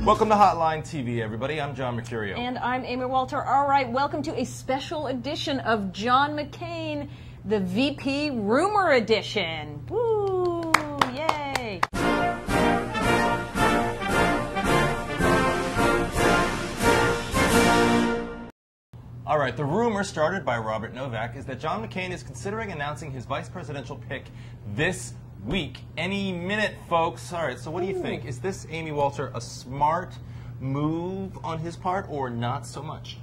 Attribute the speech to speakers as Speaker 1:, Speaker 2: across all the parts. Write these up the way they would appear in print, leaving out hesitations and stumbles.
Speaker 1: Welcome to Hotline TV, everybody. I'm John Mercurio.
Speaker 2: And I'm Amy Walter. All right, welcome to a special edition of John McCain, the VP Rumor Edition. Woo! Yay!
Speaker 1: All right, the rumor started by Robert Novak is that John McCain is considering announcing his vice presidential pick this week, any minute, folks. All right, so what do you think? Is this, Amy Walter, a smart move on his part or not so much?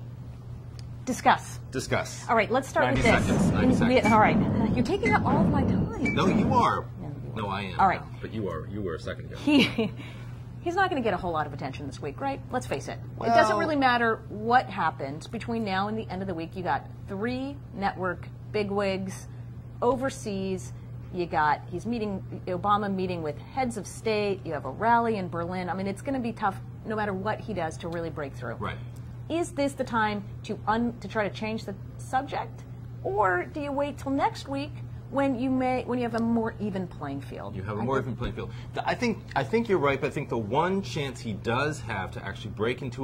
Speaker 2: Discuss.
Speaker 1: Discuss.
Speaker 2: All right, let's start with
Speaker 1: 90
Speaker 2: this.
Speaker 1: seconds, 90 seconds.
Speaker 2: All right, you're taking up all of my time.
Speaker 1: No, you are. No, I am.
Speaker 2: All right.
Speaker 1: But you were a second ago.
Speaker 2: He's not going to get a whole lot of attention this week, right? Let's face it.
Speaker 1: Well,
Speaker 2: it doesn't really matter what happens between now and the end of the week. You got 3 network bigwigs overseas. You got Obama meeting with heads of state. You have a rally in Berlin. I mean, it's going to be tough no matter what he does to really break through.
Speaker 1: Right.
Speaker 2: Is this the time to try to change the subject, or do you wait till next week when you have a more even playing field?
Speaker 1: You have a more even playing field. I think you're right, but I think the one chance he does have to actually break into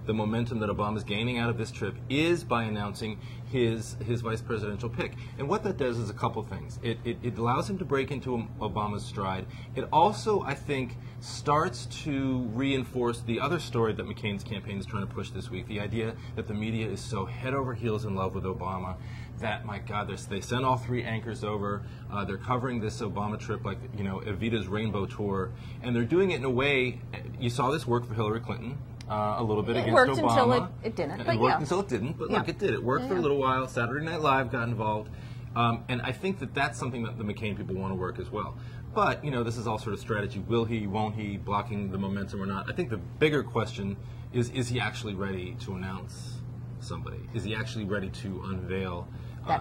Speaker 1: the momentum that Obama's gaining out of this trip is by announcing his vice presidential pick. And what that does is a couple things. It allows him to break into Obama's stride. It also, I think, starts to reinforce the other story that McCain's campaign is trying to push this week, the idea that the media is so head over heels in love with Obama that, my God, they sent all 3 anchors over. They're covering this Obama trip like, Evita's Rainbow Tour, and they're doing it in a way. You saw this work for Hillary Clinton a little bit against Obama.
Speaker 2: It worked until it didn't.
Speaker 1: It worked until it didn't, but look, it did. It worked for a little while. Saturday Night Live got involved, and I think that that's something that the McCain people want to work as well. But this is all sort of strategy. Will he? Won't he? Blocking the momentum or not? I think the bigger question is he actually ready to announce somebody? Is he actually ready to unveil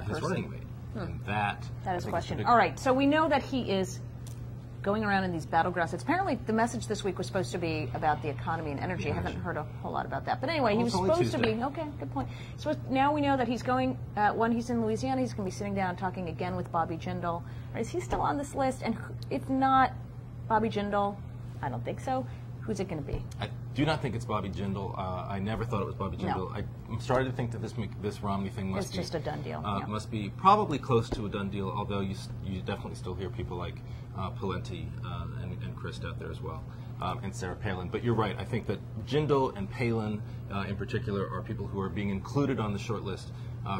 Speaker 1: his running mate? And that
Speaker 2: is a question. All right, so we know that he is going around in these battlegrounds. Apparently, the message this week was supposed to be about the economy and energy. I haven't heard a whole lot about that. But anyway, he was supposed to be. Okay, good point. So now we know that he's going, when he's in Louisiana, he's going to be sitting down and talking again with Bobby Jindal. Is he still on this list? And if not Bobby Jindal, I don't think so. Who's it going to be?
Speaker 1: I do not think it's Bobby Jindal. I never thought it was Bobby Jindal.
Speaker 2: No.
Speaker 1: I'm starting to think that this Romney thing must be
Speaker 2: just a done deal.
Speaker 1: Must be probably close to a done deal. Although you definitely still hear people like Pawlenty and Christ out there as well, and Sarah Palin. But you're right. I think that Jindal and Palin, in particular, are people who are being included on the short list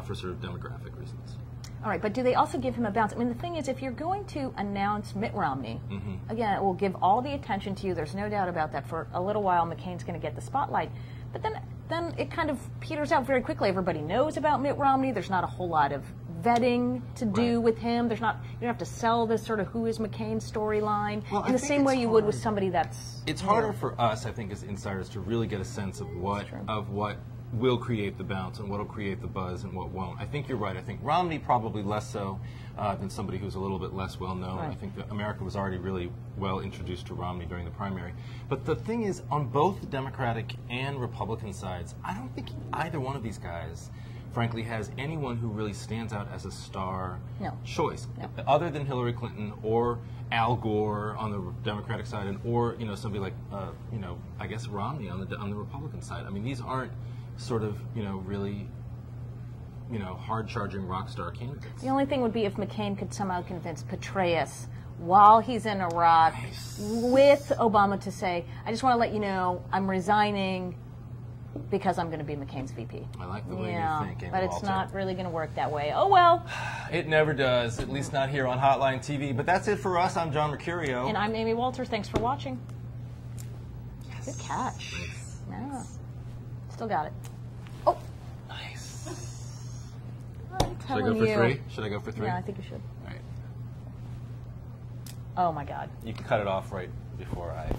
Speaker 1: for sort of demographic reasons.
Speaker 2: All right, but do they also give him a bounce? I mean, the thing is, if you're going to announce Mitt Romney, again, it will give all the attention to you. There's no doubt about that. For a little while, McCain's going to get the spotlight. But then it kind of peters out very quickly. Everybody knows about Mitt Romney. There's not a whole lot of vetting to do with him. You don't have to sell this sort of who is McCain storyline in the same way you would with somebody that's...
Speaker 1: It's harder for us, I think, as insiders to really get a sense of what will create the bounce and what will create the buzz and what won't. I think you're right. I think Romney probably less so than somebody who's a little bit less well known. Right. I think that America was already really well introduced to Romney during the primary. But the thing is, on both the Democratic and Republican sides, I don't think either one of these guys, frankly, has anyone who really stands out as a star choice, other than Hillary Clinton or Al Gore on the Democratic side, and or somebody like I guess Romney on the Republican side. I mean, these aren't sort of really hard-charging rock star candidates.
Speaker 2: The only thing would be if McCain could somehow convince Petraeus while he's in Iraq with Obama to say, I just want to let you know I'm resigning because I'm going to be McCain's VP.
Speaker 1: I like the way you think, Amy
Speaker 2: but it's
Speaker 1: Walter.
Speaker 2: not really going to work that way. Oh, well.
Speaker 1: It never does, at least not here on Hotline TV. But that's it for us. I'm John Mercurio.
Speaker 2: And I'm Amy Walter. Thanks for watching.
Speaker 1: Yes.
Speaker 2: Good catch.
Speaker 1: Nice.
Speaker 2: Yeah. Still got it. Oh.
Speaker 1: Nice.
Speaker 2: I'm
Speaker 1: Should I go for 3? Should I go for 3?
Speaker 2: Yeah, I think you should.
Speaker 1: All right.
Speaker 2: Oh, my God.
Speaker 1: You can cut it off right before I...